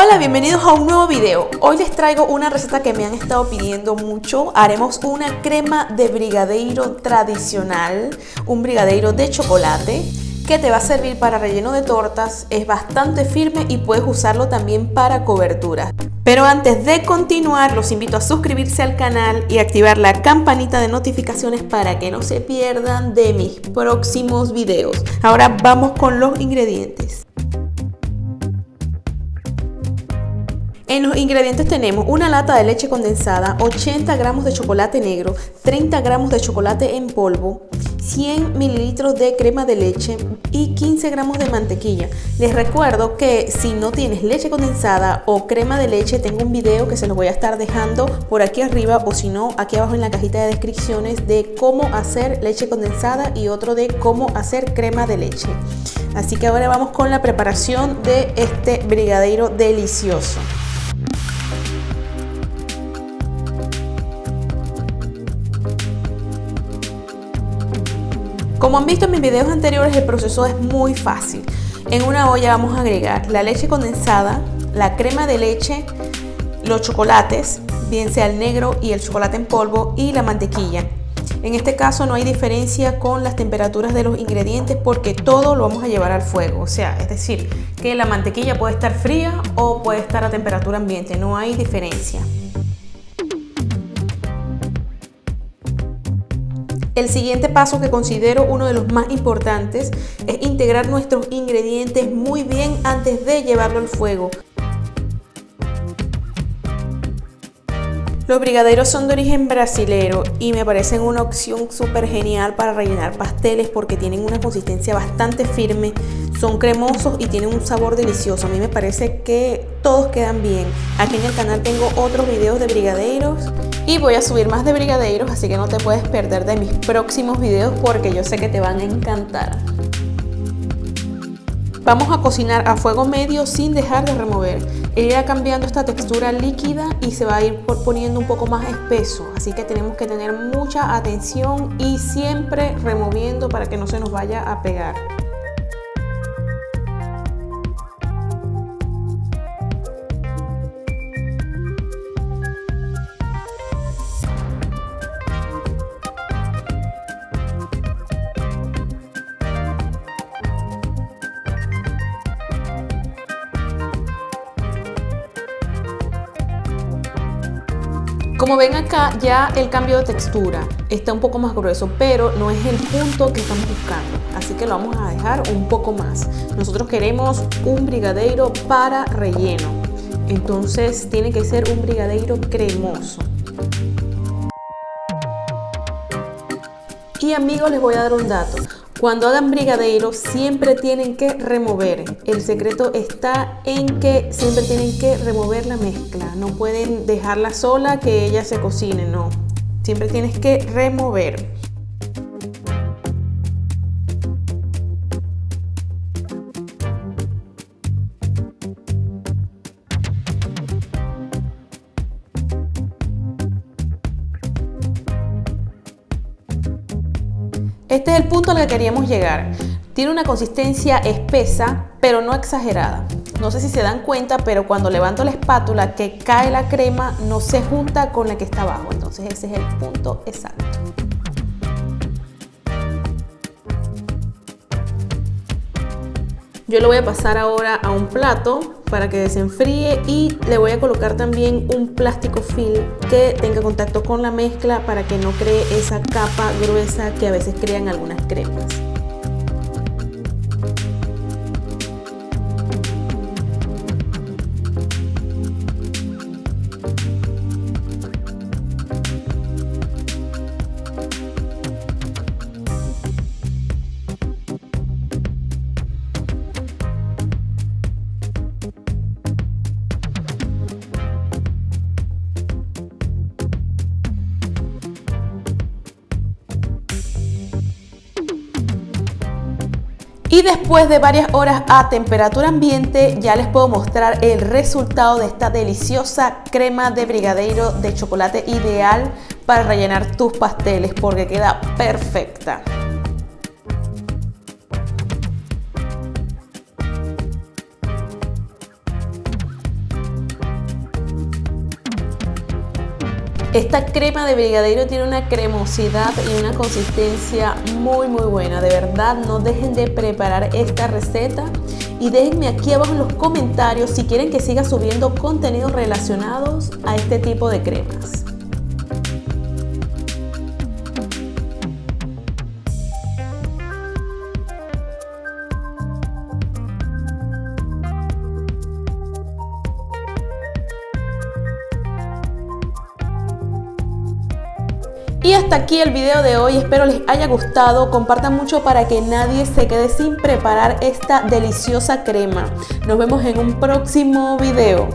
Hola, bienvenidos a un nuevo video. Hoy les traigo una receta que me han estado pidiendo mucho. Haremos una crema de brigadeiro tradicional, un brigadeiro de chocolate que te va a servir para relleno de tortas. Es bastante firme y puedes usarlo también para cobertura. Pero antes de continuar, los invito a suscribirse al canal y activar la campanita de notificaciones para que no se pierdan de mis próximos videos. Ahora vamos con los ingredientes. En los ingredientes tenemos una lata de leche condensada, 80 gramos de chocolate negro, 30 gramos de chocolate en polvo, 100 mililitros de crema de leche y 15 gramos de mantequilla. Les recuerdo que si no tienes leche condensada o crema de leche, tengo un video que se los voy a estar dejando por aquí arriba o si no, aquí abajo en la cajita de descripciones de cómo hacer leche condensada y otro de cómo hacer crema de leche. Así que ahora vamos con la preparación de este brigadeiro delicioso. Como han visto en mis videos anteriores, el proceso es muy fácil. En una olla vamos a agregar la leche condensada, la crema de leche, los chocolates, bien sea el negro y el chocolate en polvo, y la mantequilla. En este caso no hay diferencia con las temperaturas de los ingredientes porque todo lo vamos a llevar al fuego. O sea, es decir, que la mantequilla puede estar fría o puede estar a temperatura ambiente, no hay diferencia. El siguiente paso, que considero uno de los más importantes, es integrar nuestros ingredientes muy bien antes de llevarlo al fuego. Los brigadeiros son de origen brasilero y me parecen una opción súper genial para rellenar pasteles porque tienen una consistencia bastante firme, son cremosos y tienen un sabor delicioso. A mí me parece que todos quedan bien. Aquí en el canal tengo otros videos de brigadeiros y voy a subir más de brigadeiros, así que no te puedes perder de mis próximos videos porque yo sé que te van a encantar. Vamos a cocinar a fuego medio sin dejar de remover. Irá cambiando esta textura líquida y se va a ir poniendo un poco más espeso. Así que tenemos que tener mucha atención y siempre removiendo para que no se nos vaya a pegar. Como ven acá, ya el cambio de textura está un poco más grueso, pero no es el punto que estamos buscando, así que lo vamos a dejar un poco más. Nosotros queremos un brigadeiro para relleno, entonces tiene que ser un brigadeiro cremoso. Y amigos, les voy a dar un dato. Cuando hagan brigadeiros siempre tienen que remover. El secreto está en que siempre tienen que remover la mezcla. No pueden dejarla sola que ella se cocine, no. Siempre tienes que remover. Este es el punto al que queríamos llegar. Tiene una consistencia espesa, pero no exagerada. No sé si se dan cuenta, pero cuando levanto la espátula que cae la crema no se junta con la que está abajo. Entonces ese es el punto exacto. Yo lo voy a pasar ahora a un plato para que desenfríe y le voy a colocar también un plástico film que tenga contacto con la mezcla para que no cree esa capa gruesa que a veces crean algunas cremas. Y después de varias horas a temperatura ambiente ya les puedo mostrar el resultado de esta deliciosa crema de brigadeiro de chocolate, ideal para rellenar tus pasteles porque queda perfecta. Esta crema de brigadeiro tiene una cremosidad y una consistencia muy buena. De verdad, no dejen de preparar esta receta y déjenme aquí abajo en los comentarios si quieren que siga subiendo contenidos relacionados a este tipo de cremas. Y hasta aquí el video de hoy, espero les haya gustado, compartan mucho para que nadie se quede sin preparar esta deliciosa crema. Nos vemos en un próximo video.